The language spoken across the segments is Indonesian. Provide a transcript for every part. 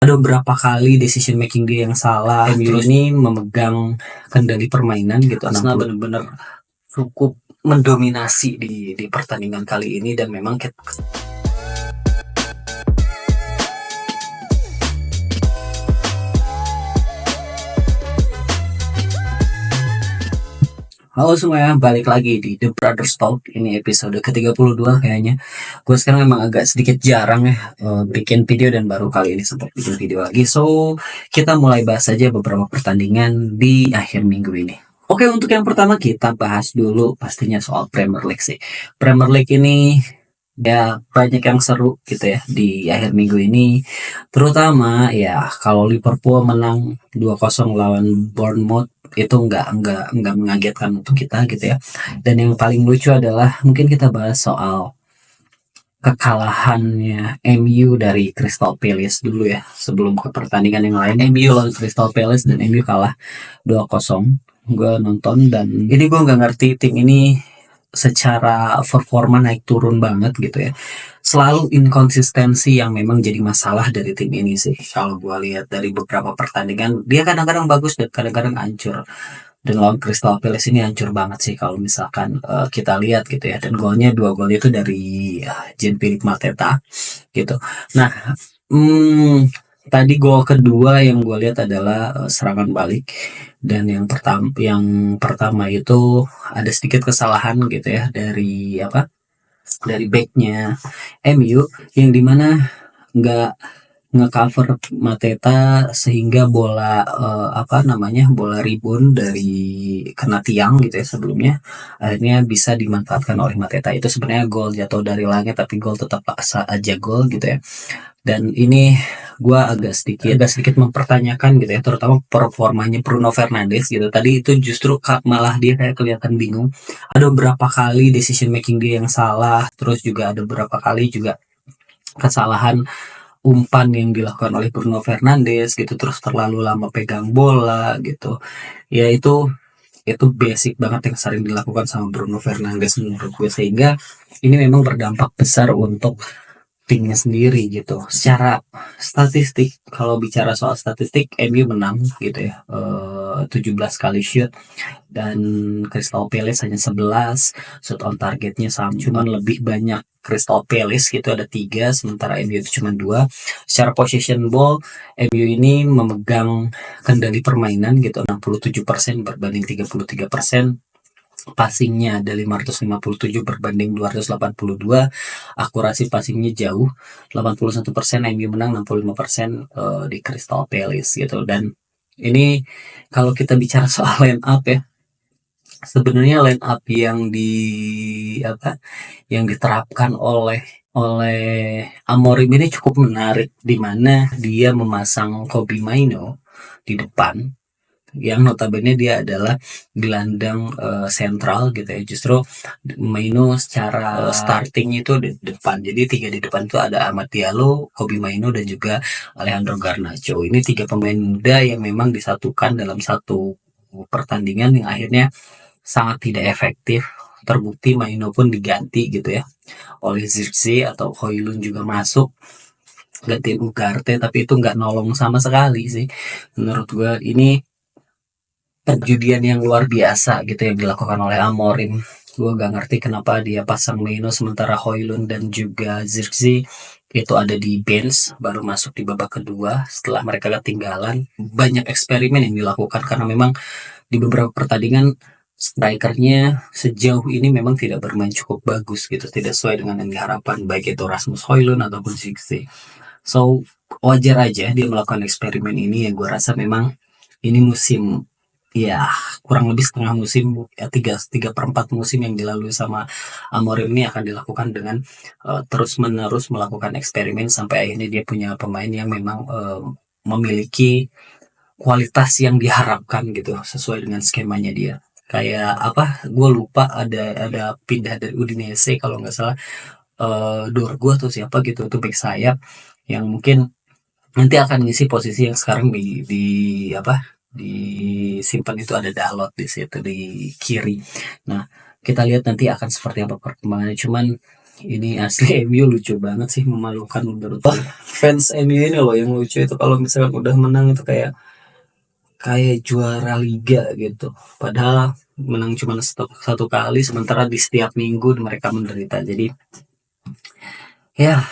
Ada beberapa kali decision making dia yang salah. MU ini memegang kendali permainan gitu. Arsenal benar-benar cukup mendominasi di pertandingan kali ini, dan memang halo semuanya, balik lagi di The Brothers Talk. Ini episode ke-32 kayaknya. Gue sekarang emang agak sedikit jarang ya bikin video, dan baru kali ini sempat bikin video lagi. So, kita mulai bahas aja beberapa pertandingan di akhir minggu ini. Oke, untuk yang pertama kita bahas dulu pastinya soal Premier League sih. Premier League ini ya banyak yang seru gitu ya di akhir minggu ini. Terutama ya kalau Liverpool menang 2-0 lawan Bournemouth, itu nggak mengagetkan untuk kita gitu ya. Dan yang paling lucu adalah mungkin kita bahas soal kekalahannya MU dari Crystal Palace dulu ya, sebelum ke pertandingan yang lain. MU lawan Crystal Palace dan MU kalah 2-0. Gue nonton dan ini gue nggak ngerti, tim ini secara performa naik turun banget gitu ya. Selalu inkonsistensi yang memang jadi masalah dari tim ini sih. Kalau gue lihat dari beberapa pertandingan, dia kadang-kadang bagus dan kadang-kadang hancur. Dan lawan Crystal Palace ini hancur banget sih kalau misalkan kita lihat gitu ya. Dan dua golnya itu dari Jean-Philippe Mateta gitu. Nah, tadi gol kedua yang gue lihat adalah serangan balik, dan yang pertama itu ada sedikit kesalahan gitu ya dari backnya MU, yang dimana nggak ngecover Mateta, sehingga bola bola rebound dari kena tiang gitu ya sebelumnya, akhirnya bisa dimanfaatkan oleh Mateta. Itu sebenarnya gol jatuh dari langit, tapi gol tetap paksa aja gol gitu ya. Dan ini gue agak sedikit mempertanyakan gitu ya, terutama performanya Bruno Fernandes gitu. Tadi itu justru malah dia kayak kelihatan bingung. Ada beberapa kali decision making dia yang salah, terus juga ada beberapa kali juga kesalahan umpan yang dilakukan oleh Bruno Fernandes gitu, terus terlalu lama pegang bola gitu. Ya itu basic banget yang sering dilakukan sama Bruno Fernandes menurut gue, sehingga ini memang berdampak besar untuk timnya sendiri gitu. Secara statistik, kalau bicara soal statistik, MU menang gitu ya, 17 kali shoot, dan Crystal Palace hanya 11. Shoot on targetnya sama, cuman lebih banyak Crystal Palace gitu, ada 3, sementara MU itu cuma 2. Secara possession ball, MU ini memegang kendali permainan gitu, 67% berbanding 33%. Passingnya ada 557 berbanding 282. Akurasi passingnya jauh, 81%. MU menang 65% di Crystal Palace gitu. Dan ini kalau kita bicara soal line up ya, sebenarnya line up yang diterapkan oleh Amorim ini cukup menarik, di mana dia memasang Kobbie Mainoo di depan, yang notabene dia adalah gelandang sentral gitu ya. Justru Mainoo secara starting itu di depan. Jadi 3 di depan itu ada Amad Diallo, Kobbie Mainoo, dan juga Alejandro Garnacho. Ini 3 pemain muda yang memang disatukan dalam satu pertandingan yang akhirnya sangat tidak efektif. Terbukti Mainoo pun diganti gitu ya oleh Zirkzee, atau Højlund juga masuk gantiin Ugarte, tapi itu nggak nolong sama sekali sih. Menurut gue ini perjudian yang luar biasa gitu yang dilakukan oleh Amorim. Gue gak ngerti kenapa dia pasang Mainoo sementara Højlund dan juga Zirkzee itu ada di bench, baru masuk di babak kedua setelah mereka ketinggalan. Banyak eksperimen yang dilakukan karena memang di beberapa pertandingan strikernya sejauh ini memang tidak bermain cukup bagus gitu, tidak sesuai dengan yang diharapkan, baik itu Rasmus Højlund ataupun Zirkzee. So wajar aja dia melakukan eksperimen ini, ya gue rasa memang ini musim, ya kurang lebih setengah musim ya, 3/4 musim yang dilalui sama Amorim ini akan dilakukan dengan terus menerus melakukan eksperimen sampai akhirnya dia punya pemain yang memang memiliki kualitas yang diharapkan gitu, sesuai dengan skemanya dia. Kayak gue lupa, ada pindah dari Udinese kalau nggak salah, Dorgu atau siapa gitu, itu back sayap yang mungkin nanti akan ngisi posisi yang sekarang disimpan, itu ada Dalot di situ di kiri. Nah, kita lihat nanti akan seperti apa perkembangannya. Cuman Ini asli MU lucu banget sih, memalukan menurut gue. Fans MU ini loh yang lucu itu kalau misalkan udah menang itu kayak kayak juara liga gitu. Padahal menang cuma satu kali, sementara di setiap minggu mereka menderita. Jadi ya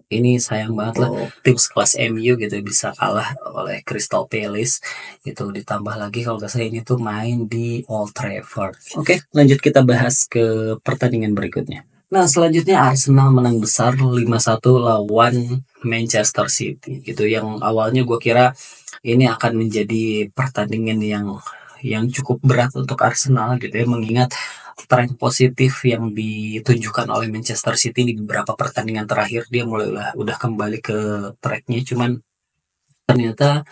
ini sayang banget lah tim sekelas MU gitu bisa kalah oleh Crystal Palace itu, ditambah lagi kalau nggak salah ini tuh main di Old Trafford. Oke, lanjut kita bahas ke pertandingan berikutnya. Nah, selanjutnya Arsenal menang besar 5-1 lawan Manchester City gitu, yang awalnya gue kira ini akan menjadi pertandingan yang cukup berat untuk Arsenal gitu ya, mengingat tren positif yang ditunjukkan oleh Manchester City di beberapa pertandingan terakhir. Dia mulai udah kembali ke tracknya, cuman ternyata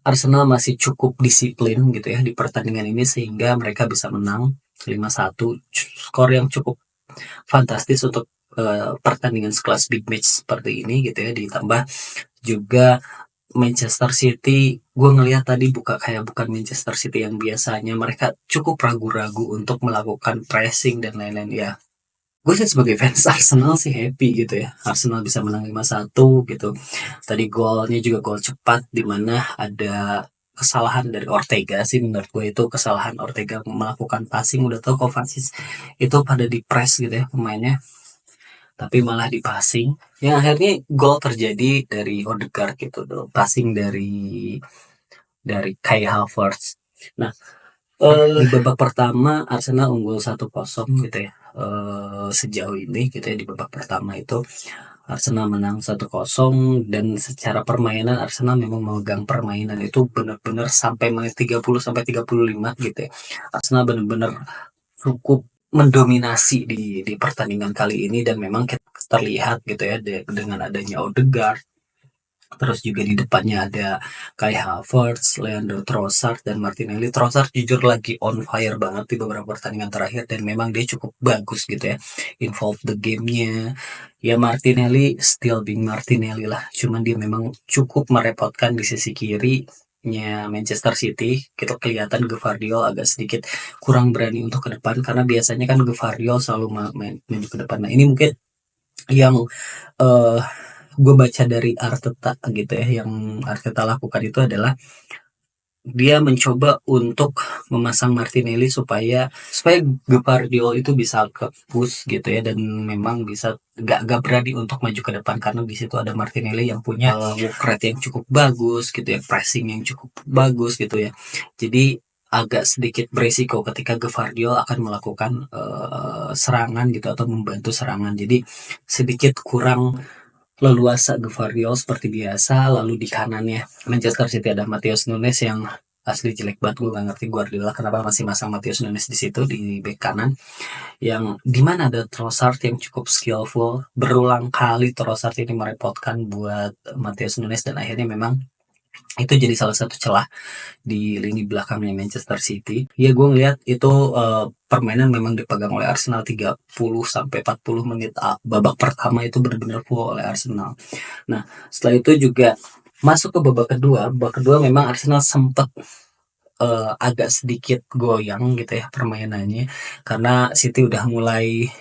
Arsenal masih cukup disiplin gitu ya di pertandingan ini sehingga mereka bisa menang 5-1, skor yang cukup fantastis untuk pertandingan sekelas big match seperti ini gitu ya. Ditambah juga Manchester City, gue ngelihat tadi bukan Manchester City yang biasanya, mereka cukup ragu-ragu untuk melakukan pressing dan lain-lain ya. Gue sih sebagai fans Arsenal sih happy gitu ya, Arsenal bisa menang 5-1 gitu. Tadi golnya juga gol cepat, dimana ada kesalahan dari Ortega sih, menurut gue itu kesalahan Ortega melakukan passing. Udah tau Kovacic itu pada di press gitu ya pemainnya, tapi malah di passing. Yang akhirnya gol terjadi dari Odegaard gitu tuh, passing dari Kai Havertz. Nah, di babak pertama Arsenal unggul 1-0 gitu ya. Sejauh ini gitu ya, di babak pertama itu Arsenal menang 1-0, dan secara permainan Arsenal memang memegang permainan itu benar-benar sampai menit 30 sampai 35 gitu ya. Arsenal benar-benar cukup mendominasi di pertandingan kali ini, dan memang terlihat gitu ya dengan adanya Odegaard, terus juga di depannya ada Kai Havertz, Leandro Trossard, dan Martinelli. Trossard jujur lagi on fire banget di beberapa pertandingan terakhir, dan memang dia cukup bagus gitu ya, involve the game-nya. Ya Martinelli still being Martinelli lah, cuman dia memang cukup merepotkan di sisi kiri Manchester City. Kita kelihatan Gvardiol agak sedikit kurang berani untuk ke depan, karena biasanya kan Gvardiol selalu main ke depan. Nah ini mungkin yang uh, gue baca dari Arteta gitu ya, yang Arteta lakukan itu adalah dia mencoba untuk memasang Martinelli supaya Gvardiol itu bisa ke push gitu ya, dan memang bisa gak berani untuk maju ke depan, karena di situ ada Martinelli yang punya work rate yang cukup bagus gitu ya, pressing yang cukup bagus gitu ya. Jadi agak sedikit beresiko ketika Gvardiol akan melakukan serangan gitu atau membantu serangan. Jadi sedikit kurang leluasa Gvardiol seperti biasa. Lalu di kanannya Manchester City ada Matheus Nunes yang asli jelek banget. Gue gak ngerti Guardiola kenapa masih masang Matheus Nunes di situ di bek kanan, yang dimana ada Trossard yang cukup skillful. Berulang kali Trossard ini merepotkan buat Matheus Nunes, dan akhirnya memang itu jadi salah satu celah di lini belakangnya Manchester City. Ya gue ngeliat itu permainan memang dipegang oleh Arsenal 30 sampai 40 menit. Babak pertama itu benar-benar full oleh Arsenal. Nah, setelah itu juga masuk ke babak kedua. Babak kedua memang Arsenal sempat agak sedikit goyang gitu ya permainannya, karena City udah mulai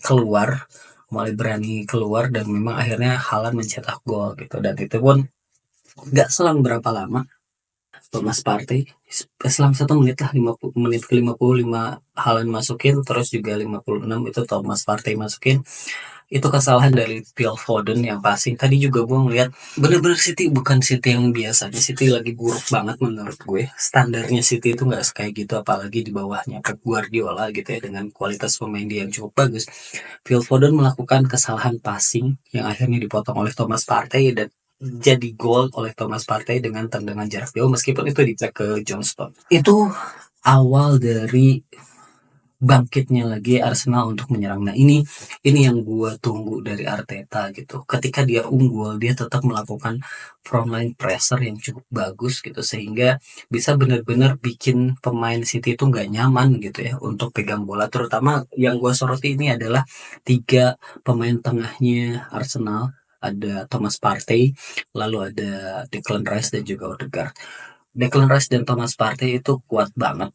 keluar, mulai berani keluar, dan memang akhirnya Haaland mencetak gol gitu. Dan itu pun nggak selang berapa lama Thomas Partey, selang 1 menit lah, 50 menit ke 55 Haaland masukin, terus juga 56 itu Thomas Partey masukin. Itu kesalahan dari Phil Foden yang passing. Tadi juga gue ngeliat bener-bener City bukan City yang biasanya. City lagi buruk banget menurut gue. Standarnya City itu nggak kayak gitu, apalagi di bawahnya Pep Guardiola gitu ya, dengan kualitas pemain dia yang cukup bagus. Phil Foden melakukan kesalahan passing yang akhirnya dipotong oleh Thomas Partey, dan jadi gol oleh Thomas Partey dengan tendangan jarak jauh, meskipun itu dicek ke John Stones. Itu awal dari bangkitnya lagi Arsenal untuk menyerang. Nah ini yang gue tunggu dari Arteta gitu. Ketika dia unggul, dia tetap melakukan frontline pressure yang cukup bagus gitu, sehingga bisa benar-benar bikin pemain City itu nggak nyaman gitu ya untuk pegang bola. Terutama yang gue soroti ini adalah 3 pemain tengahnya Arsenal. Ada Thomas Partey, lalu ada Declan Rice, dan juga Odegaard. Declan Rice dan Thomas Partey itu kuat banget.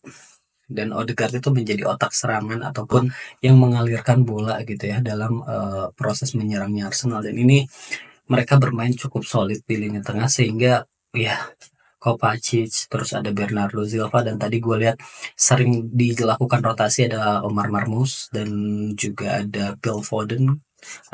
dan Odegaard itu menjadi otak serangan ataupun yang mengalirkan bola gitu ya dalam proses menyerangnya Arsenal. Dan ini mereka bermain cukup solid di lini tengah sehingga ya Kovacic, terus ada Bernardo Silva, dan tadi gue lihat sering dilakukan rotasi ada Omar Marmoush dan juga ada Phil Foden,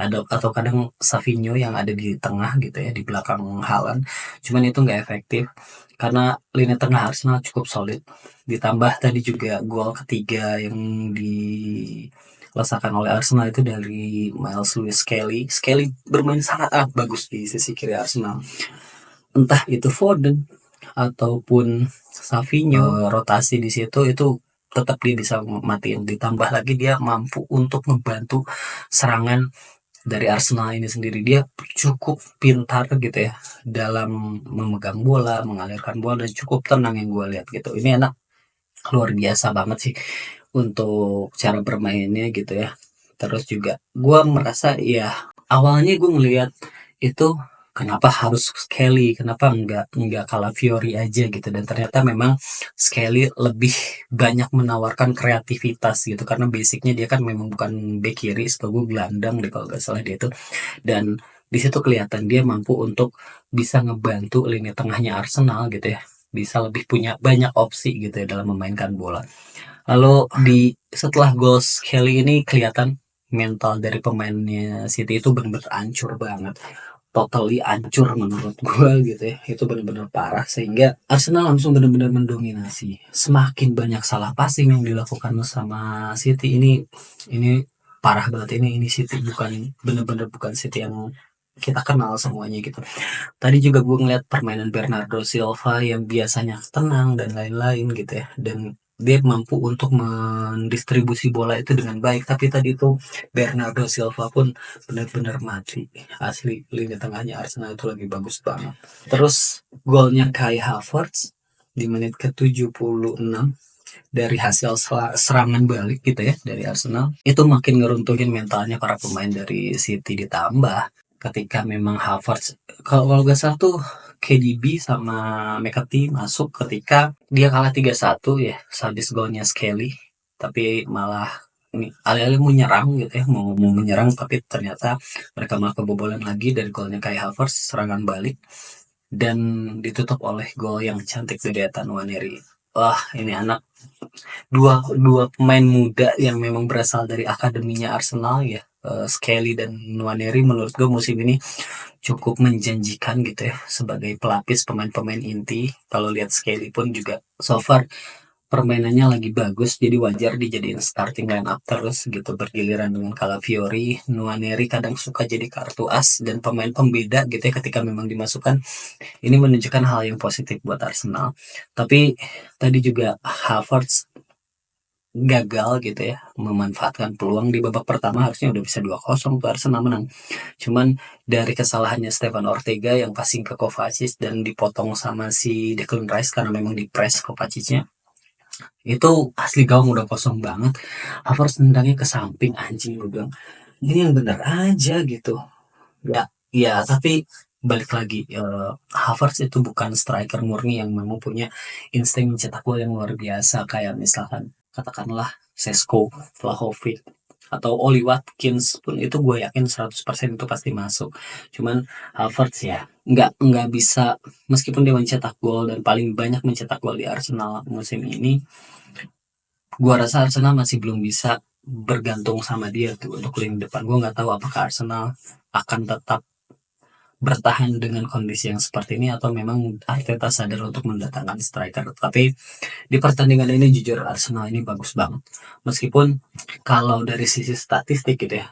ada atau kadang Savinho yang ada di tengah gitu ya di belakang Haaland. Cuman itu nggak efektif karena lini tengah Arsenal cukup solid. Ditambah tadi juga gol ketiga yang dilesakan oleh Arsenal itu dari Miles Lewis Skelly. Skelly bermain sangat bagus di sisi kiri Arsenal. Entah itu Foden ataupun Savinho, rotasi di situ itu tetap dia bisa matiin. Ditambah lagi dia mampu untuk membantu serangan dari Arsenal ini sendiri. Dia cukup pintar gitu ya dalam memegang bola, mengalirkan bola, dan cukup tenang yang gue lihat gitu. Ini anak luar biasa banget sih untuk cara bermainnya gitu ya. Terus juga gue merasa ya awalnya gue ngelihat itu kenapa harus Skelly, kenapa enggak Calafiori aja gitu, dan ternyata memang Skelly lebih banyak menawarkan kreativitas gitu karena basicnya dia kan memang bukan bek kiri, setahu gue gelandang deh kalau nggak salah dia itu. Dan di situ kelihatan dia mampu untuk bisa ngebantu lini tengahnya Arsenal gitu ya, bisa lebih punya banyak opsi gitu ya dalam memainkan bola. Lalu setelah gol Kelly ini kelihatan mental dari pemainnya City itu benar-benar hancur banget, totally hancur menurut gue gitu ya. Itu benar-benar parah sehingga Arsenal langsung benar-benar mendominasi. Semakin banyak salah passing yang dilakukan sama City ini parah banget. Ini City bukan benar-benar bukan City yang kita kenal semuanya gitu. Tadi juga gue ngeliat permainan Bernardo Silva yang biasanya tenang dan lain-lain gitu ya, dan dia mampu untuk mendistribusi bola itu dengan baik. Tapi tadi tuh Bernardo Silva pun benar-benar mati asli. Lini tengahnya Arsenal itu lagi bagus banget. Terus golnya Kai Havertz di menit ke-76 dari hasil serangan balik gitu ya dari Arsenal itu makin ngeruntuhin mentalnya para pemain dari City. Ditambah ketika memang Havertz, kalau gak salah tuh KDB sama McAtee masuk ketika dia kalah 3-1 ya habis golnya Skelly, tapi malah ini alih-alih mau nyerang gitu ya, mau menyerang, tapi ternyata mereka malah kebobolan lagi dari golnya Kai Havertz serangan balik, dan ditutup oleh gol yang cantik dari Ethan Nwaneri. Wah, ini anak dua dua pemain muda yang memang berasal dari akademinya Arsenal ya, Skelly dan Nwaneri, menurut gue musim ini cukup menjanjikan gitu ya sebagai pelapis pemain-pemain inti. Kalau lihat Skelly pun juga so far permainannya lagi bagus, jadi wajar dijadiin starting line up terus gitu bergiliran dengan Calafiori. Nwaneri kadang suka jadi kartu as dan pemain pembeda gitu ya ketika memang dimasukkan. Ini menunjukkan hal yang positif buat Arsenal. Tapi tadi juga Havertz gagal gitu ya memanfaatkan peluang di babak pertama, harusnya udah bisa 2-0 tuh Arsenal menang. Cuman dari kesalahannya Stefan Ortega yang passing ke Kovacic dan dipotong sama si Declan Rice karena memang di press Kovacicnya, itu asli gawang udah kosong banget. Havertz nendangnya ke samping, anjing gue bilang ini yang bener aja gitu. Ya, ya tapi balik lagi, Havertz itu bukan striker murni yang memang punya insting mencetak gol yang luar biasa kayak misalkan katakanlah Sesko, Vlahovic, atau Oli Watkins pun itu gue yakin 100% itu pasti masuk. Cuman Havertz ya nggak bisa, meskipun dia mencetak gol dan paling banyak mencetak gol di Arsenal musim ini, gua rasa Arsenal masih belum bisa bergantung sama dia tuh untuk lini depan. Gua nggak tahu apakah Arsenal akan tetap bertahan dengan kondisi yang seperti ini atau memang Arteta sadar untuk mendatangkan striker. Tapi di pertandingan ini jujur Arsenal ini bagus banget. Meskipun kalau dari sisi statistik gitu ya,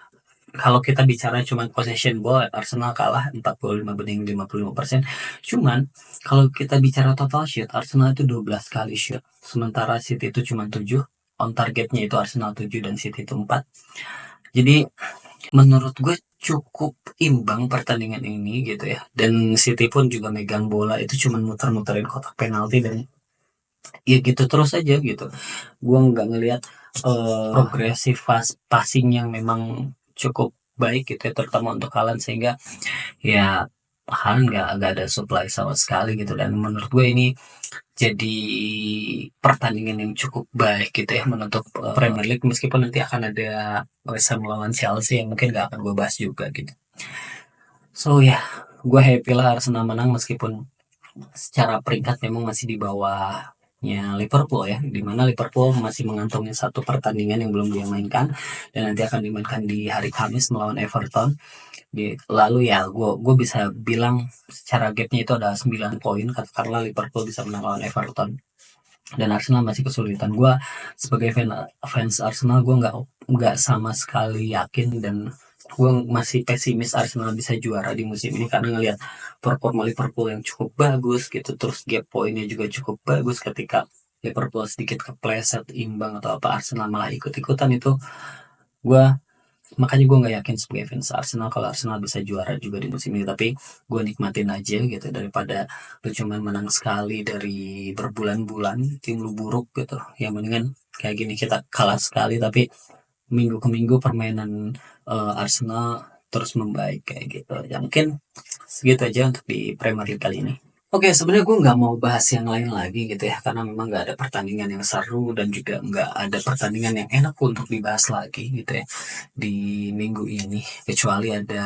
kalau kita bicara cuma possession ball, Arsenal kalah 45-55%. Cuman kalau kita bicara total shoot, Arsenal itu 12 kali shoot, sementara City itu cuma 7. On targetnya itu Arsenal 7 dan City itu 4. Jadi menurut gue cukup imbang pertandingan ini gitu ya. Dan City pun juga megang bola itu cuma muter-muterin kotak penalti dan ya gitu terus aja gitu. Gue nggak ngelihat progresif passing yang memang cukup baik gitu ya, terutama untuk Haaland, sehingga ya Haaland nggak ada supply sama sekali gitu. Dan menurut gue ini jadi pertandingan yang cukup baik gitu ya menutup Premier League, meskipun nanti akan ada West Ham melawan Chelsea yang mungkin gak akan gue bahas juga gitu. So ya, gue happy lah Arsenal menang meskipun secara peringkat memang masih di bawahnya Liverpool ya, dimana Liverpool masih mengantongi satu pertandingan yang belum dia mainkan dan nanti akan dimainkan di hari Kamis melawan Everton. Lalu ya gue bisa bilang secara gapnya itu ada 9 poin karena Liverpool bisa menang lawan Everton dan Arsenal masih kesulitan. Gue sebagai fans Arsenal, gue nggak sama sekali yakin dan gue masih pesimis Arsenal bisa juara di musim ini karena ngelihat performa Liverpool yang cukup bagus gitu, terus gap poinnya juga cukup bagus. Ketika Liverpool sedikit kepleset imbang atau apa, Arsenal malah ikut-ikutan. Itu gue makanya gue nggak yakin sebagai fans Arsenal kalau Arsenal bisa juara juga di musim ini, tapi gue nikmatin aja gitu daripada lu cuman menang sekali dari berbulan-bulan tim lu buruk gitu, yang mendingan kayak gini kita kalah sekali tapi minggu ke minggu permainan Arsenal terus membaik kayak gitu ya. Mungkin segitu aja untuk di Premier League kali ini. Oke, sebenarnya gue nggak mau bahas yang lain lagi gitu ya, karena memang nggak ada pertandingan yang seru dan juga nggak ada pertandingan yang enak untuk dibahas lagi gitu ya di minggu ini, kecuali ada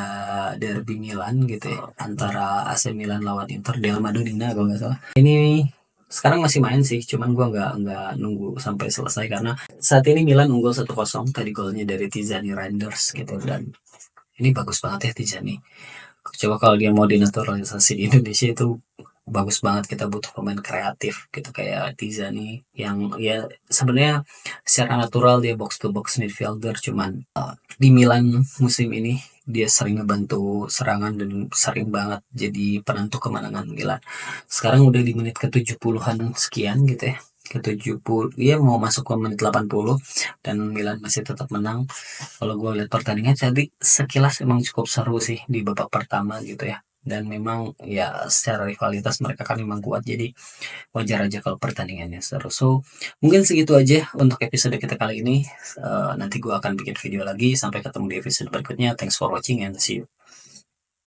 derby Milan gitu ya antara AC Milan lawan Inter del Madonnina kalau nggak salah. Ini sekarang masih main sih, cuman gue nggak nunggu sampai selesai karena saat ini Milan unggul 1-0, tadi golnya dari Tijani Reinders gitu. Dan ini bagus banget ya Tijani. Coba kalau dia mau dinaturalisasi di Indonesia itu bagus banget. Kita butuh pemain kreatif gitu kayak Tizani yang ya sebenarnya secara natural dia box to box midfielder, cuman di Milan musim ini dia sering ngebantu serangan dan sering banget jadi penentu kemenangan Milan. Sekarang udah di menit ke 70-an sekian gitu ya, ke 70, dia mau masuk ke menit 80 dan Milan masih tetap menang. Kalau gue lihat pertandingan tadi sekilas emang cukup seru sih di babak pertama gitu ya, dan memang ya secara rivalitas mereka kan memang kuat, jadi wajar aja kalau pertandingannya seru. So mungkin segitu aja untuk episode kita kali ini. Nanti gue akan bikin video lagi. Sampai ketemu di episode berikutnya. Thanks for watching and see you.